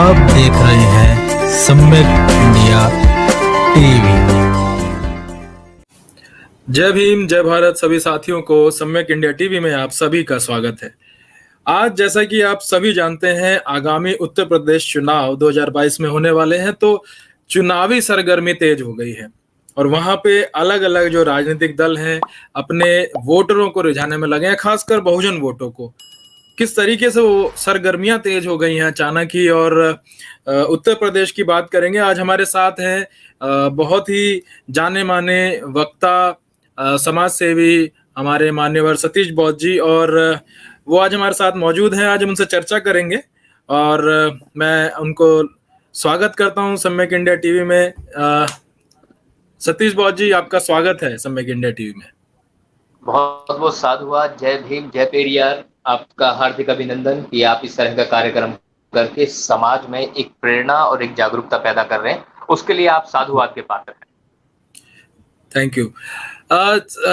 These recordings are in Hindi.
आप देख रहे हैं सम्यक इंडिया टीवी। जय भीम, जय भारत। सभी साथियों को सम्यक इंडिया टीवी में आप सभी का स्वागत है। आज जैसा कि आप सभी जानते हैं, आगामी उत्तर प्रदेश चुनाव 2022 में होने वाले हैं, तो चुनावी सरगर्मी तेज हो गई है और वहां पे अलग अलग जो राजनीतिक दल हैं अपने वोटरों को रिझाने में लगे हैं, खासकर बहुजन वोटों को। किस तरीके से वो सरगर्मियां तेज हो गई हैं अचानक ही। और उत्तर प्रदेश की बात करेंगे। आज हमारे साथ हैं बहुत ही जाने माने वक्ता, समाज सेवी, हमारे मान्यवर सतीश बौद्ध जी, और वो आज हमारे साथ मौजूद हैं। आज हम उनसे चर्चा करेंगे और मैं उनको स्वागत करता हूं सम्यक इंडिया टीवी में। सतीश बौद्ध जी, आपका स्वागत है सम्यक इंडिया टीवी में। बहुत बहुत साधुवाद। जय भीम, जय पेरियार। आपका हार्दिक अभिनंदन कि आप इस तरह का कार्यक्रम करके समाज में एक प्रेरणा और एक जागरूकता पैदा कर रहे हैं। उसके लिए आप साधुवाद के पात्र हैं। Thank you.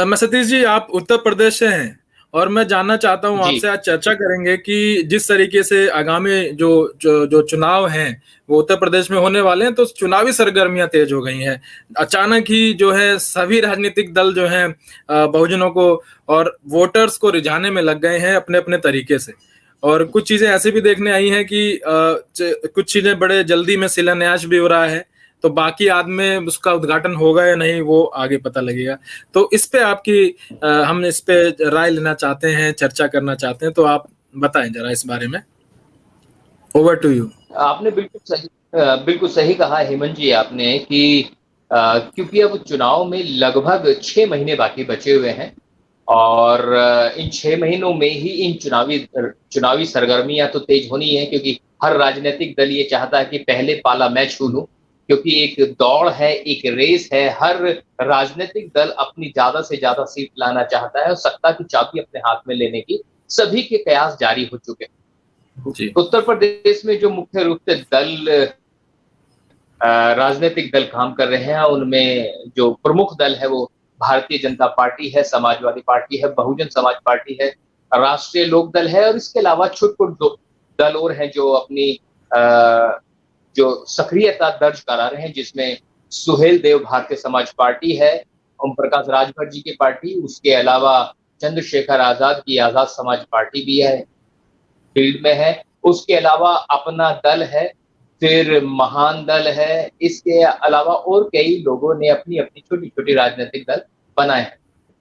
मैं सतीश जी, आप उत्तर प्रदेश से हैं और मैं जानना चाहता हूं आपसे, आज चर्चा करेंगे कि जिस तरीके से आगामी जो चुनाव हैं वो उत्तर प्रदेश में होने वाले हैं, तो चुनावी सरगर्मियां तेज हो गई हैं। अचानक ही जो है सभी राजनीतिक दल जो हैं बहुजनों को और वोटर्स को रिझाने में लग गए हैं अपने अपने तरीके से। और कुछ चीजें ऐसी भी देखने आई हैं कि कुछ चीजें बड़े जल्दी में शिलान्यास भी हो रहा है, तो बाकी बाद में उसका उद्घाटन होगा या नहीं वो आगे पता लगेगा। तो इस पे आपकी हम इस पे राय लेना चाहते हैं, चर्चा करना चाहते हैं, तो आप बताएं जरा इस बारे में। Over to you. आपने बिल्कुल सही कहा हेमंत जी आपने कि क्योंकि अब चुनाव में लगभग 6 महीने बाकी बचे हुए हैं और इन 6 महीनों में ही इन चुनावी सरगर्मियां तो तेज होनी है, क्योंकि हर राजनीतिक दल ये चाहता है कि पहले पाला मैं छू लूं, क्योंकि एक दौड़ है, एक रेस है। हर राजनीतिक दल अपनी ज्यादा से ज्यादा सीट लाना चाहता है और सत्ता की चाबी अपने हाथ में लेने की सभी के प्रयास जारी हो चुके हैं। उत्तर प्रदेश में जो मुख्य रूप से राजनीतिक दल काम कर रहे हैं, उनमें जो प्रमुख दल है वो भारतीय जनता पार्टी है, समाजवादी पार्टी है, बहुजन समाज पार्टी है, राष्ट्रीय लोक दल है, और इसके अलावा छुटपुट दल और हैं जो अपनी जो सक्रियता दर्ज करा रहे हैं, जिसमें सुहेल देव भारतीय समाज पार्टी है, ओम प्रकाश राजभर जी की पार्टी, उसके अलावा चंद्रशेखर आजाद की आजाद समाज पार्टी भी है, फील्ड में है। उसके अलावा अपना दल है, फिर महान दल है। इसके अलावा और कई लोगों ने अपनी अपनी छोटी छोटी राजनीतिक दल बनाए हैं।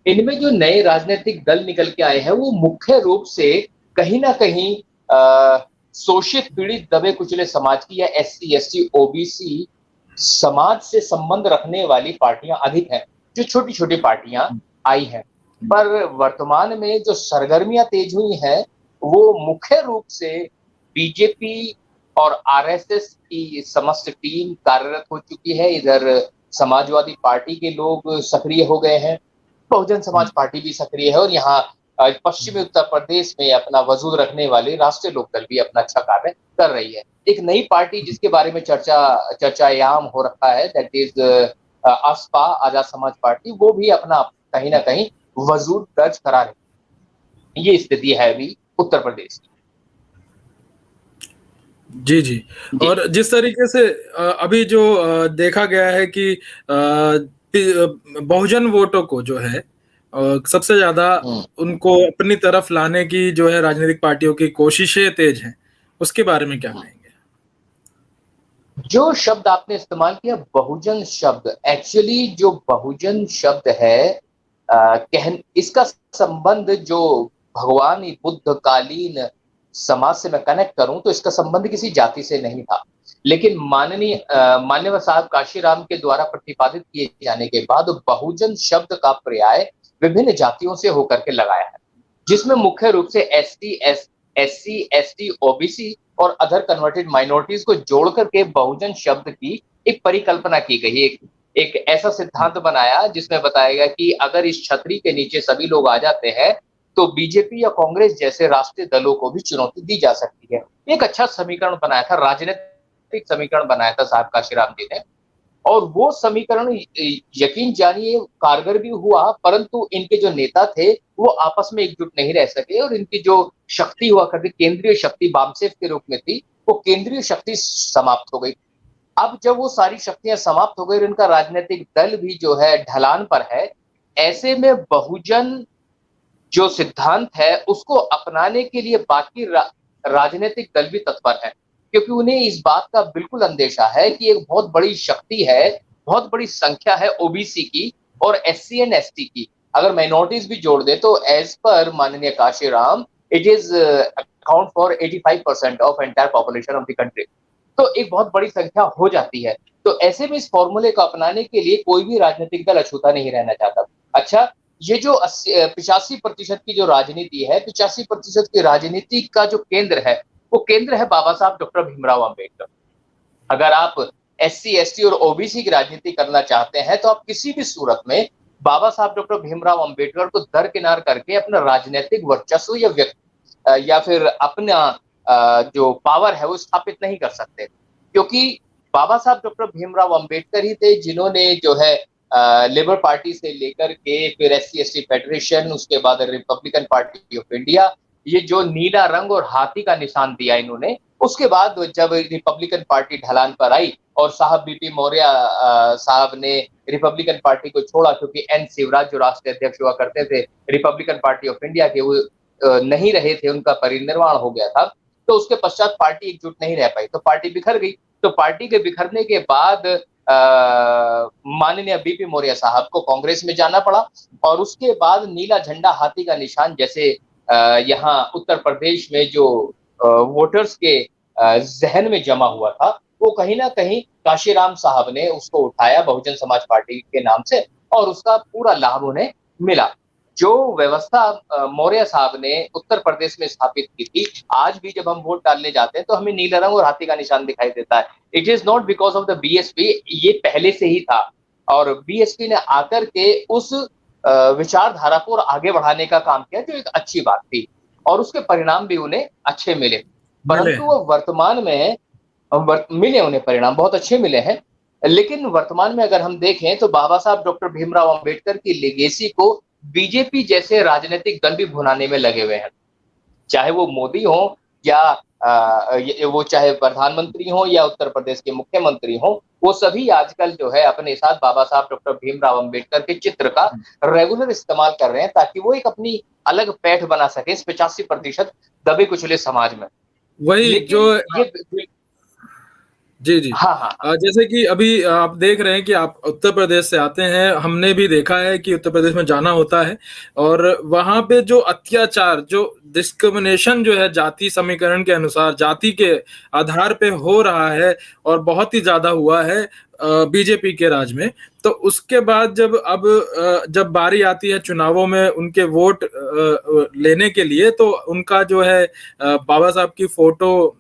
इनमें जो नए राजनीतिक दल निकल के आए हैं वो मुख्य रूप से कहीं ना कहीं शोषित, पीड़ित, दबे कुचले समाज की या SC ST OBC समाज से संबंध रखने वाली पार्टियां अधिक हैं, जो छोटी छोटी पार्टियां आई हैं। पर वर्तमान में जो सरगर्मियां तेज हुई हैं वो मुख्य रूप से बीजेपी और RSS की समस्त टीम कार्यरत हो चुकी है। इधर समाजवादी पार्टी के लोग सक्रिय हो गए हैं, बहुजन समाज पार्टी भी सक्रिय है, और यहाँ पश्चिमी उत्तर प्रदेश में अपना वजूद रखने वाले राष्ट्रीय लोक दल भी अपना अच्छा कार्य कर रही है। एक नई पार्टी जिसके बारे में चर्चायाम हो रखा है, that is ASPA, Azad Samaj party, वो भी अपना कहीं ना कहीं वजूद दर्ज करा रही है। ये स्थिति है अभी उत्तर प्रदेश की। जी जी। और जिस तरीके से अभी जो देखा गया है कि बहुजन वोटों को जो है सबसे ज्यादा उनको अपनी तरफ लाने की जो है राजनीतिक पार्टियों की कोशिशें तेज हैं, उसके बारे में क्या कहेंगे? जो शब्द आपने इस्तेमाल किया बहुजन शब्द, एक्चुअली जो बहुजन शब्द है इसका संबंध जो भगवान बुद्ध कालीन समाज से मैं कनेक्ट करूं तो इसका संबंध किसी जाति से नहीं था, लेकिन माननीय साहब काशीराम के द्वारा प्रतिपादित किए जाने के बाद बहुजन शब्द का पर्याय विभिन्न जातियों से होकर के लगाया है, जिसमें मुख्य रूप से SC ST OBC और अदर कन्वर्टेड माइनॉरिटीज को जोड़ करके बहुजन शब्द की एक परिकल्पना की गई। एक ऐसा सिद्धांत बनाया जिसमें बताया गया कि अगर इस छतरी के नीचे सभी लोग आ जाते हैं तो बीजेपी या कांग्रेस जैसे राष्ट्रीय दलों को भी चुनौती दी जा सकती है। एक अच्छा समीकरण बनाया था, राजनीतिक समीकरण बनाया था साहब काशीराम जी ने, और वो समीकरण यकीन जानिए कारगर भी हुआ, परंतु इनके जो नेता थे वो आपस में एकजुट नहीं रह सके, और इनकी जो शक्ति हुआ करती केंद्रीय शक्ति वामसेफ के रूप में थी, वो केंद्रीय शक्ति समाप्त हो गई। अब जब वो सारी शक्तियां समाप्त हो गई और इनका राजनीतिक दल भी जो है ढलान पर है, ऐसे में बहुजन जो सिद्धांत है उसको अपनाने के लिए बाकी राजनीतिक दल भी तत्पर है, क्योंकि उन्हें इस बात का बिल्कुल अंदेशा है कि एक बहुत बड़ी शक्ति है, बहुत बड़ी संख्या है ओबीसी की और एससी एंड एसटी की। अगर माइनॉरिटीज भी जोड़ दे तो एज पर माननीय Kashiram it is account for 85% of entire population of the country. तो एक बहुत बड़ी संख्या हो जाती है। तो ऐसे में इस फॉर्मूले को अपनाने के लिए कोई भी राजनीतिक दल अछूता नहीं रहना चाहता। अच्छा, ये जो 85% की जो राजनीति है, 85% की राजनीति का जो केंद्र है, वो केंद्र है बाबा साहब डॉक्टर भीमराव अंबेडकर। अगर आप एससी एसटी और ओबीसी की राजनीति करना चाहते हैं तो आप किसी भी सूरत में बाबा साहब डॉक्टर भीमराव अंबेडकर को दरकिनार करके अपना राजनीतिक वर्चस्व या फिर अपना जो पावर है वो स्थापित नहीं कर सकते, क्योंकि बाबा साहब डॉक्टर भीमराव अंबेडकर ही थे जिन्होंने जो है लेबर पार्टी से लेकर के फिर एससी एसटी फेडरेशन, उसके बाद रिपब्लिकन पार्टी ऑफ इंडिया, ये जो नीला रंग और हाथी का निशान दिया इन्होंने, उसके बाद जब रिपब्लिकन पार्टी ढलान पर आई और साहब बीपी मौर्य साहब ने रिपब्लिकन पार्टी को छोड़ा, क्योंकि एन शिवराज जो राष्ट्रीय अध्यक्ष हुआ करते थे रिपब्लिकन पार्टी ऑफ इंडिया के, वो नहीं रहे थे, उनका परिनिर्वाण हो गया था, तो उसके पश्चात पार्टी एकजुट नहीं रह पाई, तो पार्टी बिखर गई। तो पार्टी के बिखरने के बाद माननीय बीपी मौर्य साहब को कांग्रेस में जाना पड़ा और उसके बाद नीला झंडा हाथी का निशान जैसे यहाँ उत्तर प्रदेश में जो वोटर्स के जहन में जमा हुआ था, वो कहीं ना कहीं काशीराम साहब ने उसको उठाया बहुजन समाज पार्टी के नाम से और उसका पूरा लाभ उन्हें मिला। जो व्यवस्था मौर्य साहब ने उत्तर प्रदेश में स्थापित की थी, आज भी जब हम वोट डालने जाते हैं तो हमें नीला रंग और हाथी का निशान दिखाई देता है। It is not because of the BSP, ये पहले से ही था और बीएसपी ने आकर के उस विचारधारा को आगे बढ़ाने का काम किया, जो एक अच्छी बात थी और उसके परिणाम भी उन्हें अच्छे मिले। परंतु वो वर्तमान में मिले, उन्हें परिणाम बहुत अच्छे मिले हैं, लेकिन वर्तमान में अगर हम देखें तो बाबा साहब डॉक्टर भीमराव अंबेडकर की लेगेसी को बीजेपी जैसे राजनीतिक दल भी भुनाने में लगे हुए हैं, चाहे वो मोदी हो या वो चाहे प्रधानमंत्री हो या उत्तर प्रदेश के मुख्यमंत्री हो, वो सभी आजकल जो है अपने साथ बाबा साहब डॉक्टर भीमराव अंबेडकर के चित्र का रेगुलर इस्तेमाल कर रहे हैं ताकि वो एक अपनी अलग पैठ बना सके इस 85% दबे कुचले समाज में। वही जो ये जी जी हाँ हाँ जैसे कि अभी आप देख रहे हैं कि आप उत्तर प्रदेश से आते हैं, हमने भी देखा है कि उत्तर प्रदेश में जाना होता है और वहां पे जो अत्याचार, जो डिस्क्रिमिनेशन जो है जाति समीकरण के अनुसार, जाति के आधार पे हो रहा है और बहुत ही ज्यादा हुआ है बीजेपी के राज में। तो उसके बाद जब बारी आती है चुनावों में उनके वोट लेने के लिए, तो उनका जो है बाबा साहब की फोटो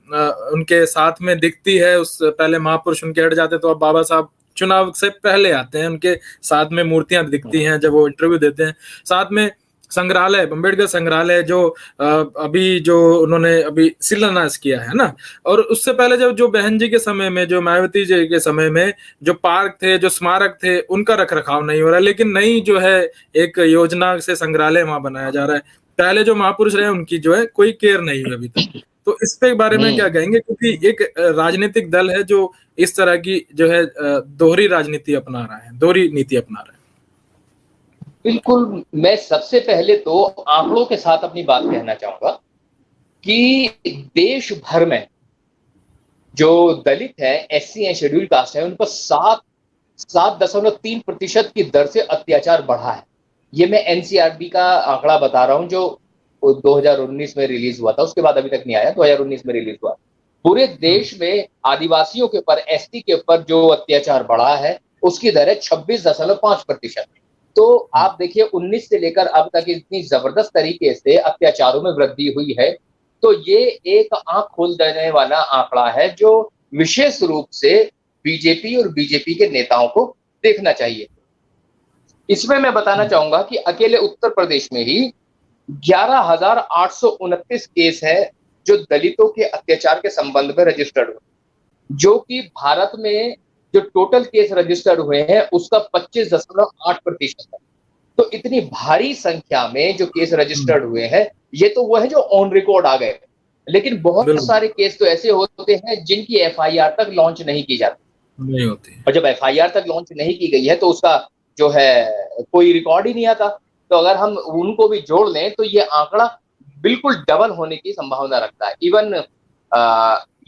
उनके साथ में दिखती है। उस पहले महापुरुष उनके हट जाते तो अब बाबा साहब चुनाव से पहले आते हैं, उनके साथ में मूर्तियां दिखती हैं जब वो इंटरव्यू देते हैं। साथ में संग्रहालय, अम्बेडकर संग्रहालय जो अभी जो उन्होंने अभी शिलान्यास किया है ना, और उससे पहले जब जो बहन जी के समय में, जो मायावती जी के समय में जो पार्क थे, जो स्मारक थे, उनका रख रखाव नहीं हो रहा है, लेकिन नई जो है एक योजना से संग्रहालय वहां बनाया जा रहा है। पहले जो महापुरुष रहे उनकी जो है कोई केयर नहीं हुई अभी तक। तो इस पे बारे में क्या कहेंगे, क्योंकि एक राजनीतिक दल है जो इस तरह की जो है दोहरी राजनीति अपना रहा है, दोहरी नीति अपना रहा है। बिल्कुल, मैं सबसे पहले तो आंकड़ों के साथ अपनी बात कहना चाहूंगा कि देश भर में जो दलित है, एससी है, शेड्यूल कास्ट है, उन पर 7.3% की दर से अत्याचार बढ़ा है। ये मैं एनसीआरबी का आंकड़ा बता रहा हूं जो 2019 में रिलीज हुआ था, उसके बाद अभी तक नहीं आया, 2019 में रिलीज हुआ। पूरे देश में आदिवासियों के ऊपर, एसटी के ऊपर जो अत्याचार बढ़ा है उसकी दर है 26.5%। तो आप देखिए 19 से लेकर अब तक इतनी जबरदस्त तरीके से अत्याचारों में वृद्धि हुई है। तो ये एक आंख खोल देने वाला आंकड़ा है जो विशेष रूप से बीजेपी और बीजेपी के नेताओं को देखना चाहिए। इसमें मैं बताना चाहूंगा कि अकेले उत्तर प्रदेश में ही 11,829 केस है जो दलितों के अत्याचार के संबंध में रजिस्टर्ड हुए, जो कि भारत में जो टोटल केस रजिस्टर्ड हुए हैं उसका 25.8% है। तो इतनी भारी संख्या में जो केस रजिस्टर्ड हुए हैं, ये तो वो है जो ऑन रिकॉर्ड आ गए। लेकिन बहुत बिल्कुल सारे केस तो ऐसे होते हैं जिनकी एफआईआर तक लॉन्च नहीं की जाती, नहीं होती। और जब एफआईआर तक लॉन्च नहीं की गई है तो उसका जो है कोई रिकॉर्ड ही नहीं आता। तो अगर हम उनको भी जोड़ लें तो ये आंकड़ा बिल्कुल डबल होने की संभावना रखता है। इवन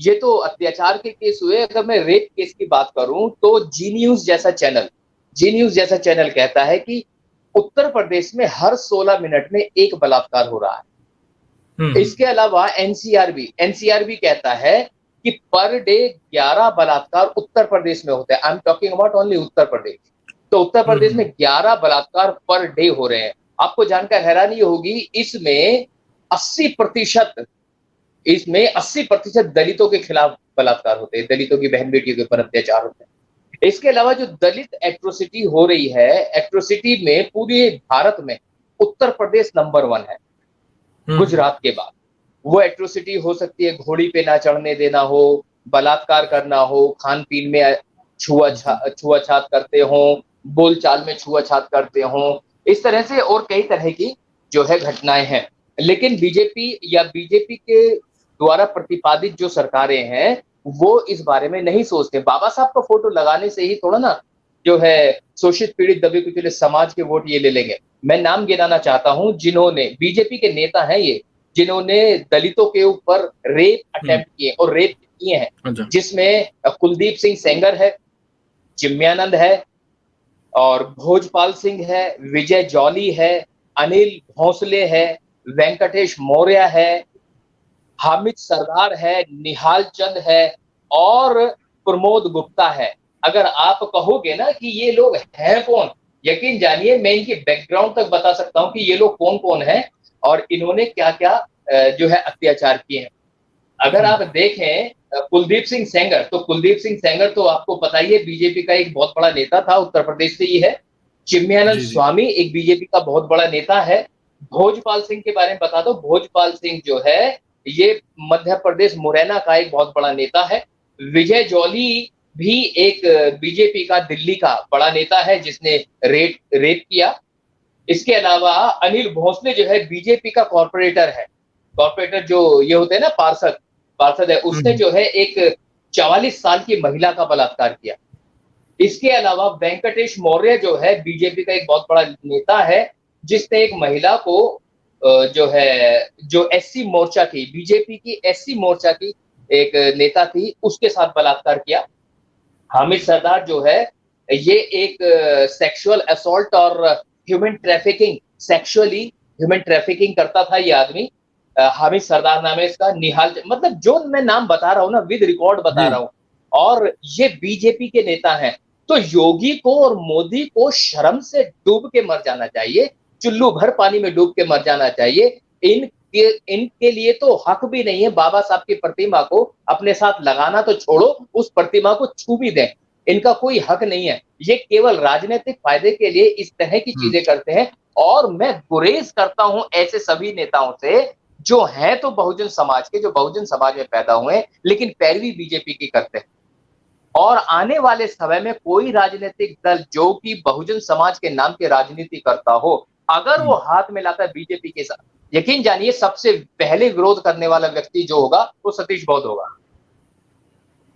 ये तो अत्याचार के केस हुए, अगर मैं रेप केस की बात करूं तो जी न्यूज जैसा चैनल कहता है कि उत्तर प्रदेश में हर 16 मिनट में एक बलात्कार हो रहा है। हम्म। इसके अलावा एनसीआरबी कहता है कि पर डे 11 बलात्कार उत्तर प्रदेश में होते हैं। I am talking about only Uttar Pradesh. तो उत्तर प्रदेश में 11 बलात्कार पर डे हो रहे हैं। आपको जानकर हैरानी होगी, इसमें 80% दलितों के खिलाफ बलात्कार होते हैं, दलितों की बहन बेटियों के ऊपर अत्याचार होते हैं। इसके अलावा जो दलित एट्रोसिटी हो रही है, एट्रोसिटी में पूरे भारत में उत्तर प्रदेश नंबर 1 है, गुजरात के बाद। वो एट्रोसिटी हो सकती है घोड़ी पे ना चढ़ने देना हो, बलात्कार करना हो, खान पीन में छुआछात करते हो, बोलचाल में छुआछात करते हो, इस तरह से और कई तरह की जो है घटनाएं हैं। लेकिन बीजेपी के द्वारा प्रतिपादित जो सरकारें हैं वो इस बारे में नहीं सोचते। बाबा साहब का फोटो लगाने से ही थोड़ा ना जो है शोषित पीड़ित दबे कुचले समाज के वोट ये ले लेंगे। मैं नाम गिनाना चाहता हूं, जिन्होंने बीजेपी के नेता हैं ये, जिन्होंने दलितों के ऊपर रेप अटेम्प्ट किए और रेप किए हैं, अच्छा। जिसमें कुलदीप सिंह सेंगर है, चिन्मयानंद है और भोजपाल सिंह है, विजय जॉली है, अनिल भोंसले है, वेंकटेश मौर्य है, हामिद सरदार है, निहाल चंद है और प्रमोद गुप्ता है। अगर आप कहोगे ना कि ये लोग हैं कौन, यकीन जानिए मैं इनकी बैकग्राउंड तक बता सकता हूं कि ये लोग कौन कौन हैं और इन्होंने क्या क्या जो है अत्याचार किए हैं। अगर आप देखें कुलदीप सिंह सेंगर, तो कुलदीप सिंह सेंगर तो आपको पता ही है बीजेपी का एक बहुत बड़ा नेता था, उत्तर प्रदेश से ही है। चिन्मयानंद जी जी। स्वामी एक बीजेपी का बहुत बड़ा नेता है। भोजपाल सिंह के बारे में बता दो, भोजपाल सिंह जो है ये मध्य प्रदेश मुरैना का एक बहुत बड़ा नेता है। विजय जॉली भी एक बीजेपी का दिल्ली का बड़ा नेता है जिसने रेप किया। इसके अलावा अनिल भोंसले जो है बीजेपी का कॉर्पोरेटर है, कॉर्पोरेटर जो ये होते हैं ना पार्षद है, उसने जो है एक 44 साल की महिला का बलात्कार किया। इसके अलावा वेंकटेश मौर्य जो है बीजेपी का एक बहुत बड़ा नेता है, जिसने एक महिला को जो एससी मोर्चा की, बीजेपी की एससी मोर्चा की एक नेता थी, उसके साथ बलात्कार किया। हामिद सरदार जो है ये एक सेक्सुअल असॉल्ट और सेक्सुअली ह्यूमन ट्रैफिकिंग करता था ये आदमी। हामिद सरदार नाम है इसका। निहाल, मतलब जो मैं नाम बता रहा हूं ना, विद रिकॉर्ड बता रहा हूं, और ये बीजेपी के नेता हैं। तो योगी को और मोदी को शर्म से डूब के मर जाना चाहिए, चुल्लू भर पानी में डूब के मर जाना चाहिए। इनके लिए तो हक भी नहीं है बाबा साहब की प्रतिमा को अपने साथ लगाना, तो छोड़ो उस प्रतिमा को छू भी दें, इनका कोई हक नहीं है। ये केवल राजनीतिक फायदे के लिए इस तरह की चीजें करते हैं। और मैं गुरेज करता हूं ऐसे सभी नेताओं से जो हैं तो बहुजन समाज के, जो बहुजन समाज में पैदा हुए, लेकिन पैरवी बीजेपी की करते हैं। और आने वाले समय में कोई राजनीतिक दल जो कि बहुजन समाज के नाम की राजनीति करता हो, अगर वो हाथ मिलाता है बीजेपी के साथ, यकीन जानिए सबसे पहले विरोध करने वाला व्यक्ति जो होगा वो सतीश बौद्ध होगा।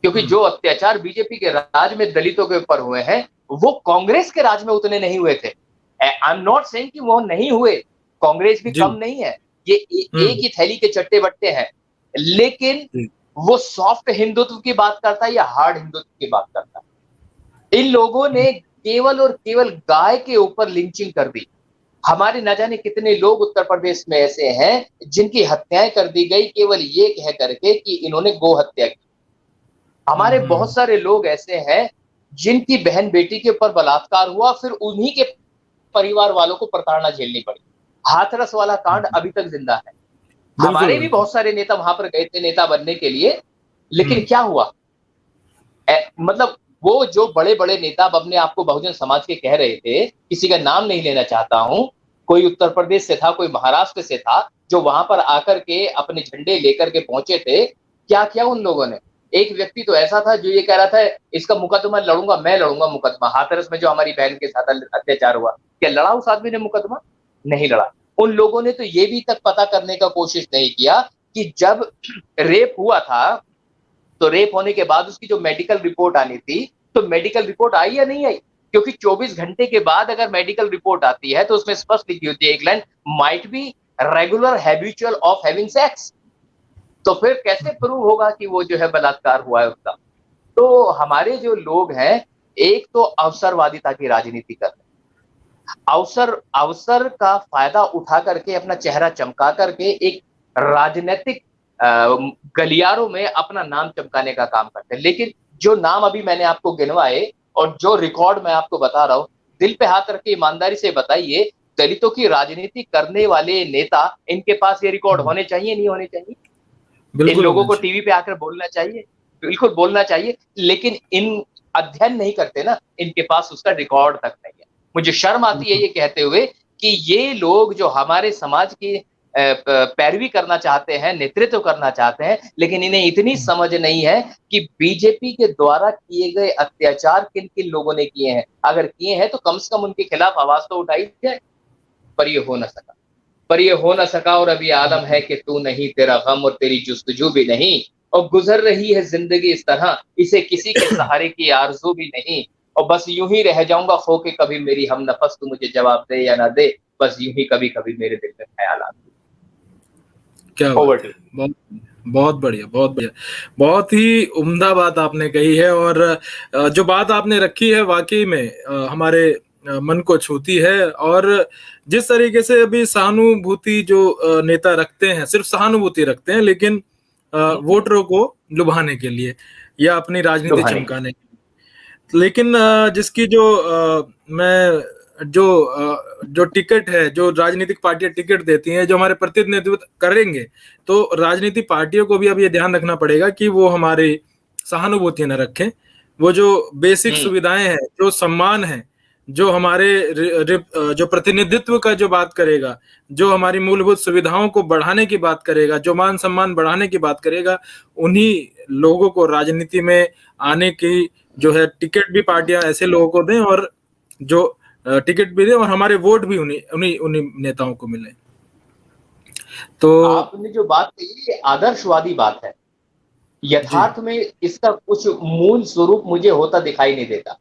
क्योंकि जो अत्याचार बीजेपी के राज में दलितों के ऊपर हुए हैं वो कांग्रेस के राज में उतने नहीं हुए थे। आई एम नॉट सेइंग कि वो नहीं हुए, कांग्रेस भी कम नहीं है, ये एक ही थैली के चट्टे बट्टे हैं, लेकिन वो सॉफ्ट हिंदुत्व की बात करता है या हार्ड हिंदुत्व की बात करता है। इन लोगों ने केवल और केवल गाय के ऊपर लिंचिंग कर दी। हमारे न जाने कितने लोग उत्तर प्रदेश में ऐसे हैं जिनकी हत्याएं कर दी गई केवल ये कह करके कि इन्होंने गो हत्या की। हमारे बहुत सारे लोग ऐसे हैं जिनकी बहन बेटी के ऊपर बलात्कार हुआ, फिर उन्हीं के परिवार वालों को प्रताड़ना झेलनी पड़ी। हाथरस वाला कांड अभी तक जिंदा है। हमारे भी बहुत सारे नेता वहां पर गए थे नेता बनने के लिए, लेकिन क्या हुआ? मतलब वो जो बड़े बड़े नेता अब अपने आप को बहुजन समाज के कह रहे थे, किसी का नाम नहीं लेना चाहता हूं, कोई उत्तर प्रदेश से था, कोई महाराष्ट्र से था, जो वहां पर आकर के अपने झंडे लेकर के पहुंचे थे। क्या किया उन लोगों ने? एक व्यक्ति तो ऐसा था जो ये कह रहा था इसका मुकदमा लड़ूंगा, मैं लड़ूंगा मुकदमा। हाथरस में जो हमारी बहन के साथ अत्याचार हुआ, क्या लड़ा उस आदमी ने मुकदमा? नहीं लड़ा। उन लोगों ने तो ये भी तक पता करने का कोशिश नहीं किया कि जब रेप हुआ था तो रेप होने के बाद उसकी जो मेडिकल रिपोर्ट आनी थी, तो मेडिकल रिपोर्ट आई या नहीं आई? क्योंकि 24 घंटे के बाद अगर मेडिकल रिपोर्ट आती है तो उसमें स्पष्ट लिखी होती है एक line, might be regular habitual of having sex. तो फिर कैसे प्रूव होगा कि वो जो है बलात्कार हुआ है उसका? तो हमारे जो लोग हैं, एक तो अवसरवादिता की राजनीति कर रहे हैं, अवसर का फायदा उठा करके अपना चेहरा चमका करके एक राजनीतिक गलियारों में अपना नाम चमकाने का काम करते हैं। लेकिन जो नाम अभी मैंने आपको गिनवाए और जो रिकॉर्ड मैं आपको बता रहा हूं, दिल पे हाथ रख के ईमानदारी से बताइए, दलितों की राजनीति करने वाले नेता, इनके पास ये रिकॉर्ड होने चाहिए, नहीं होने चाहिए? इन बिल्कुल लोगों होना को चाहिए। टीवी पे आकर बोलना चाहिए, बिल्कुल बोलना चाहिए, लेकिन इन अध्ययन नहीं करते ना, इनके पास उसका रिकॉर्ड तक नहीं है। मुझे शर्म आती है बिल्कुल ये कहते हुए कि ये लोग जो हमारे समाज की पैरवी करना चाहते हैं, नेतृत्व करना चाहते हैं, लेकिन इन्हें इतनी समझ नहीं है कि बीजेपी के द्वारा किए गए अत्याचार किन-किन लोगों ने किए हैं। अगर किए हैं तो कम से कम उनके खिलाफ आवाज तो उठाई जाए, पर ये हो ना सका। और अभी आलम है कि तू नहीं, तेरा गम और तेरी जुस्तजू भी नहीं, और गुजर रही है जिंदगी इस तरह, इसे किसी के सहारे की आरज़ू भी नहीं, और बस यूं ही रह जाऊंगा खो के कभी मेरी हमनफस, तू मुझे जवाब दे या ना दे, बस यूं ही कभी-कभी मेरे दिल में ख्याल आते। क्या ओवर बात टू है। बहुत बहुत बढ़िया, बहुत बढ़िया। बहुत ही उम्दा बात आपने कही है, और जो बात आपने रखी है वाकई में हमारे मन को छूती है। और जिस तरीके से अभी सहानुभूति जो नेता रखते हैं, सिर्फ सहानुभूति रखते हैं, लेकिन वोटरों को लुभाने के लिए या अपनी राजनीति लुभाने के चमकाने के लिए। लेकिन जिसकी जो मैं जो टिकट है, जो राजनीतिक पार्टियां टिकट देती हैं, जो हमारे प्रतिनिधित्व करेंगे, तो राजनीतिक पार्टियों को भी अब ये ध्यान रखना पड़ेगा कि वो हमारी सहानुभूति न रखें। वो जो बेसिक सुविधाएं हैं, जो सम्मान है, जो हमारे जो प्रतिनिधित्व का जो बात करेगा, जो हमारी मूलभूत सुविधाओं को बढ़ाने की बात करेगा, जो मान सम्मान बढ़ाने की बात करेगा, उन्हीं लोगों को राजनीति में आने की जो है टिकट भी पार्टियां ऐसे लोगों को दें, और जो टिकट भी दें, और हमारे वोट भी उन्हीं उन्हीं उन्हीं नेताओं को मिले। तो आपने जो बात कही ये आदर्शवादी बात है। जी यथार्थ में इसका कुछ मूल स्वरूप मुझे होता दिखाई नहीं देता।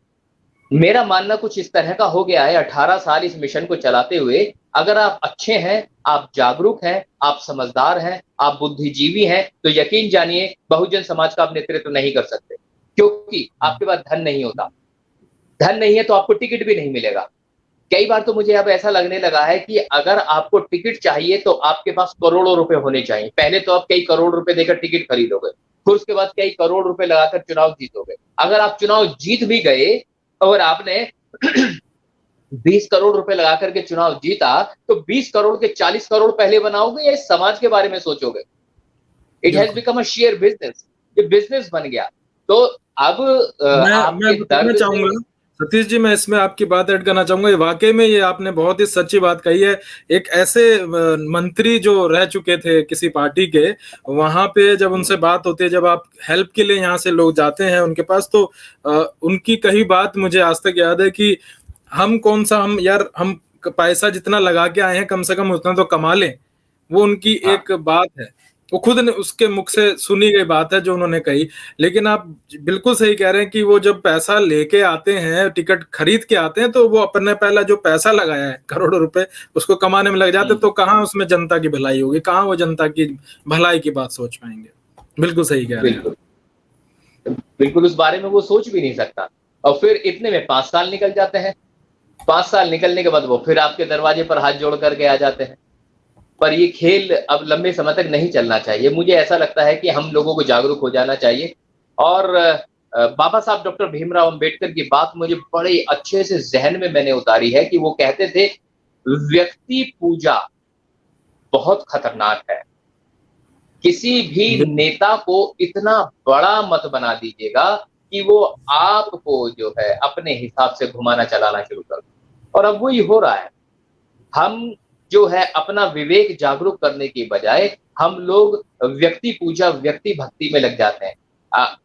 मेरा मानना कुछ इस तरह का हो गया है, 18 साल इस मिशन को चलाते हुए, अगर आप अच्छे हैं, आप जागरूक हैं, आप समझदार हैं, आप बुद्धिजीवी हैं, तो यकीन जानिए बहुजन समाज का आप नेतृत्व नहीं कर सकते, क्योंकि आपके पास धन नहीं होता। धन नहीं है तो आपको टिकट भी नहीं मिलेगा। कई बार तो मुझे अब ऐसा लगने लगा है कि अगर आपको टिकट चाहिए तो आपके पास करोड़ों रुपए होने चाहिए। पहले तो आप कई करोड़ रुपए देकर टिकट खरीदोगे, फिर उसके बाद कई करोड़ रुपए लगाकर चुनाव जीतोगे। अगर आप चुनाव जीत भी गए और आपने 20 करोड़ रुपए लगा करके चुनाव जीता, तो 20 करोड़ के 40 करोड़ पहले बनाओगे या इस समाज के बारे में सोचोगे? इट हैज बिल्कुल। बिकम अ शेयर बिजनेस, ये बिजनेस बन गया। तो अब मैं आपके बताना दर्द से चाहूंगा सतीश जी, मैं इसमें आपकी बात ऐड करना चाहूंगा। वाकई में ये आपने बहुत ही सच्ची बात कही है। एक ऐसे मंत्री जो रह चुके थे किसी पार्टी के, वहां पे जब उनसे बात होती है, जब आप हेल्प के लिए यहाँ से लोग जाते हैं उनके पास, तो उनकी कही बात मुझे आज तक याद है कि हम कौन सा, हम यार, हम पैसा जितना लगा के आए हैं कम से कम उतना तो कमा लें। वो उनकी हाँ, एक बात है, वो खुद ने उसके मुख से सुनी गई बात है जो उन्होंने कही। लेकिन आप बिल्कुल सही कह रहे हैं कि वो जब पैसा लेके आते हैं, टिकट खरीद के आते हैं, तो वो अपने पहला जो पैसा लगाया है करोड़ों रुपए, उसको कमाने में लग जाते, तो कहाँ उसमें जनता की भलाई होगी, कहाँ वो जनता की भलाई की बात सोच पाएंगे। बिल्कुल सही कह रहे हैं आप। बिल्कुल, बिल्कुल उस बारे में वो सोच भी नहीं सकता। और फिर इतने में 5 साल निकल जाते हैं। 5 साल निकलने के बाद वो फिर आपके दरवाजे पर हाथ जोड़ करके आ जाते हैं। पर ये खेल अब लंबे समय तक नहीं चलना चाहिए। मुझे ऐसा लगता है कि हम लोगों को जागरूक हो जाना चाहिए। और बाबा साहब डॉक्टर भीमराव अंबेडकर की बात मुझे बड़े अच्छे से ज़हन में मैंने उतारी है कि वो कहते थे, व्यक्ति पूजा बहुत खतरनाक है। किसी भी नेता को इतना बड़ा मत बना दीजिएगा कि वो आपको जो है अपने हिसाब से घुमाना चलाना शुरू कर दे। और अब वही हो रहा है। हम जो है अपना विवेक जागरूक करने की बजाय हम लोग व्यक्ति पूजा, व्यक्ति भक्ति में लग जाते हैं।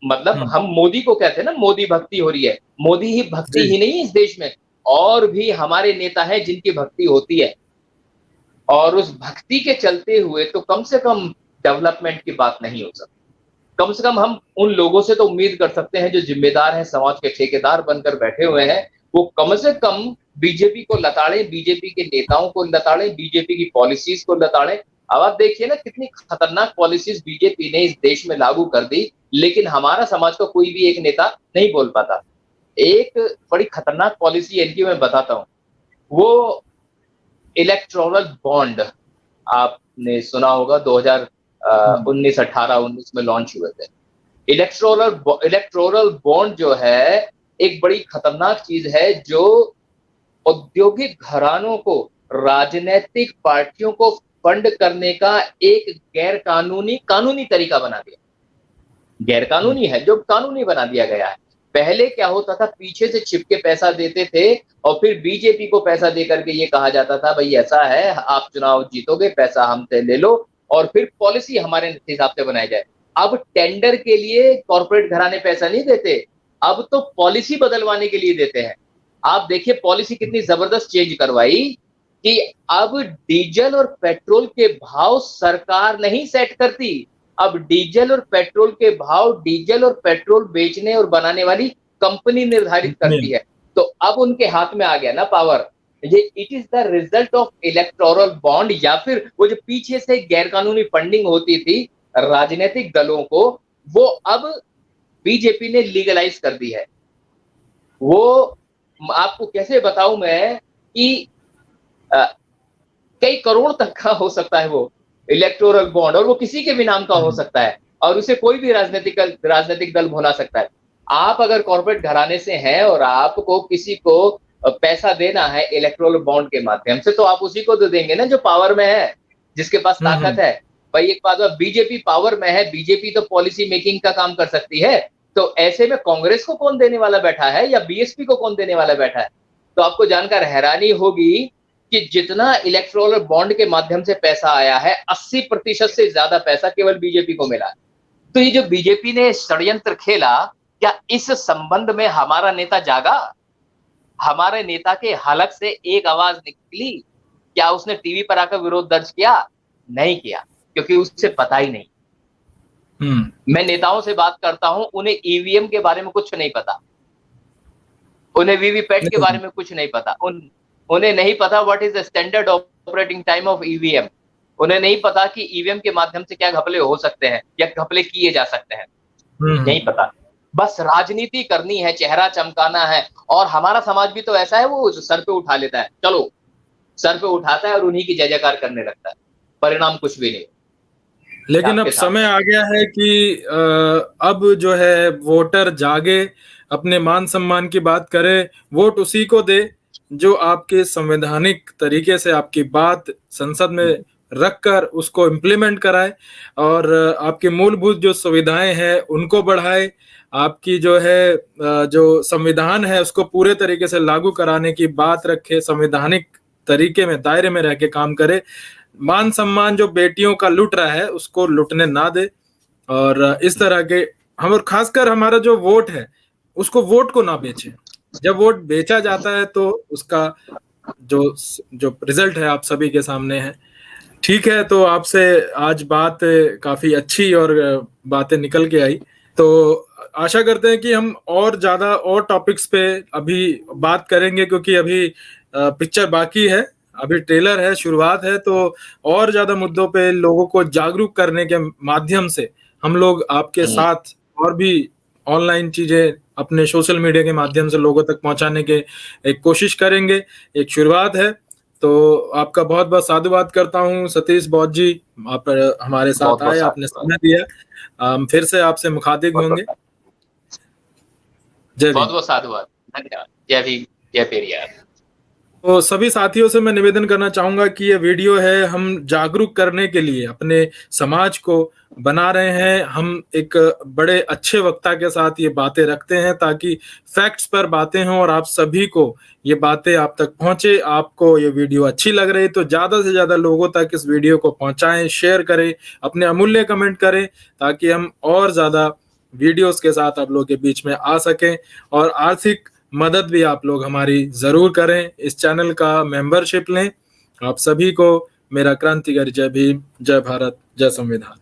मतलब हम्म, हम मोदी को कहते हैं ना, मोदी भक्ति हो रही है। मोदी ही भक्ति जी ही नहीं है इस देश में, और भी हमारे नेता हैं जिनकी भक्ति होती है। और उस भक्ति के चलते हुए तो कम से कम डेवलपमेंट की बात नहीं हो सकती। कम से कम हम उन लोगों से तो उम्मीद कर सकते हैं जो जिम्मेदार हैं, समाज के ठेकेदार बनकर बैठे हुए हैं, वो कम से कम बीजेपी को लताड़ें, बीजेपी के नेताओं को लताड़ें, बीजेपी की पॉलिसीज को लताड़ें। अब आप देखिए ना कितनी खतरनाक पॉलिसीज बीजेपी ने इस देश में लागू कर दी, लेकिन हमारा समाज का कोई भी एक नेता नहीं बोल पाता। एक बड़ी खतरनाक पॉलिसी इनकी मैं बताता हूँ, वो इलेक्टोरल बॉन्ड आपने सुना होगा 2019 18-19 में लॉन्च हुए थे। इलेक्टोरल बॉन्ड जो है एक बड़ी खतरनाक चीज है जो औद्योगिक घरानों को, राजनीतिक पार्टियों को फंड करने का एक गैर कानूनी तरीका बना दिया। गैर कानूनी है जो कानूनी बना दिया गया है। पहले क्या होता था, पीछे से छिप के पैसा देते थे और फिर बीजेपी को पैसा देकर के ये कहा जाता था भाई ऐसा है, आप चुनाव जीतोगे, पैसा हमसे ले लो और फिर पॉलिसी हमारे हिसाब से बनाई जाए। अब टेंडर के लिए कॉर्पोरेट घराने पैसा नहीं देते, अब तो पॉलिसी बदलवाने के लिए देते हैं। आप देखिए पॉलिसी कितनी जबरदस्त चेंज करवाई कि अब डीजल और पेट्रोल के भाव सरकार नहीं सेट करती, अब डीजल और पेट्रोल के भाव डीजल और पेट्रोल बेचने और बनाने वाली कंपनी निर्धारित करती है। तो अब उनके हाथ में आ गया ना पावर। ये it is the result of electoral bond, या फिर वो जो पीछे से गैरकानूनी फंडिंग होती थी राजनीतिक दलों को, वो अब बीजेपी ने लीगलाइज कर दी है। वो आपको कैसे बताऊं मैं कि कई करोड़ तक का हो सकता है वो इलेक्टोरल बॉन्ड, और वो किसी के भी नाम का हो सकता है और उसे कोई भी राजनीतिक दल भुला सकता है। आप अगर कॉर्पोरेट घराने से हैं और आपको किसी को पैसा देना है इलेक्टोरल बॉन्ड के माध्यम से, तो आप उसी को तो देंगे ना जो पावर में है, जिसके पास ताकत है। भाई एक बात, बीजेपी पावर में है, बीजेपी तो पॉलिसी मेकिंग का काम कर सकती है, तो ऐसे में कांग्रेस को कौन देने वाला बैठा है या बीएसपी को कौन देने वाला बैठा है? तो आपको जानकर हैरानी होगी कि जितना इलेक्टोरल बॉन्ड के माध्यम से पैसा आया है, 80% से ज्यादा पैसा केवल बीजेपी को मिला है। तो ये जो बीजेपी ने षड्यंत्र खेला, क्या इस संबंध में हमारा नेता जागा? हमारे नेता के हलक से एक आवाज निकली? क्या उसने टीवी पर आकर विरोध दर्ज किया? नहीं किया, क्योंकि उससे पता ही नहीं। मैं नेताओं से बात करता हूं, उन्हें ईवीएम के बारे में कुछ नहीं पता, उन्हें वीवीपैट के बारे में कुछ नहीं पता, उन्हें नहीं पता what is the standard operating time of EVM, उन्हें नहीं पता कि ईवीएम के माध्यम से क्या घपले हो सकते हैं या घपले किए जा सकते हैं, नहीं पता। बस राजनीति करनी है, चेहरा चमकाना है। और हमारा समाज भी तो ऐसा है, वो सर पे उठा लेता है, चलो सर पे उठाता है और उन्हीं की जय जयकार करने लगता है, परिणाम कुछ भी नहीं। लेकिन अब समय आ गया है कि अब जो है वोटर जागे, अपने मान सम्मान की बात करे, वोट उसी को दे जो आपके संवैधानिक तरीके से आपकी बात संसद में रखकर उसको इम्प्लीमेंट कराए और आपकी मूलभूत जो सुविधाएं हैं उनको बढ़ाए, आपकी जो है जो संविधान है उसको पूरे तरीके से लागू कराने की बात रखे, संवैधानिक तरीके में दायरे में रह के काम करे, मान सम्मान जो बेटियों का लुट रहा है उसको लुटने ना दे। और इस तरह के हम, और खासकर हमारा जो वोट है उसको, वोट को ना बेचे। जब वोट बेचा जाता है तो उसका जो रिजल्ट है आप सभी के सामने है। ठीक है, तो आपसे आज बात काफी अच्छी और बातें निकल के आई, तो आशा करते हैं कि हम और ज्यादा और टॉपिक्स पे अभी बात करेंगे, क्योंकि अभी पिक्चर बाकी है, अभी ट्रेलर है, शुरुआत है, तो और ज्यादा मुद्दों पे लोगों को जागरूक करने के माध्यम से हम लोग आपके साथ और भी ऑनलाइन चीजें अपने सोशल मीडिया के माध्यम से लोगों तक पहुंचाने के एक कोशिश करेंगे। एक शुरुआत है, तो आपका बहुत बहुत साधुवाद करता हूं सतीश बौद्ध जी, आप हमारे साथ आए, आपने समय दिया। फिर से आपसे मुखातिब होंगे। जय भीम। बहुत बहुत साधुवाद, धन्यवाद। जय भीम, जय पेरियार। तो सभी साथियों से मैं निवेदन करना चाहूंगा कि ये वीडियो है हम जागरूक करने के लिए अपने समाज को बना रहे हैं। हम एक बड़े अच्छे वक्ता के साथ ये बातें रखते हैं ताकि फैक्ट्स पर बातें हों और आप सभी को ये बातें आप तक पहुंचे। आपको ये वीडियो अच्छी लग रही तो ज्यादा से ज्यादा लोगों तक इस वीडियो को पहुंचाएं, शेयर करें, अपने अमूल्य कमेंट करें, ताकि हम और ज्यादा वीडियोस के साथ आप लोगों के बीच में आ सकें। और आर्थिक मदद भी आप लोग हमारी जरूर करें, इस चैनल का मेंबरशिप लें। आप सभी को मेरा क्रांतिकारी जय भीम, जय भारत, जय संविधान।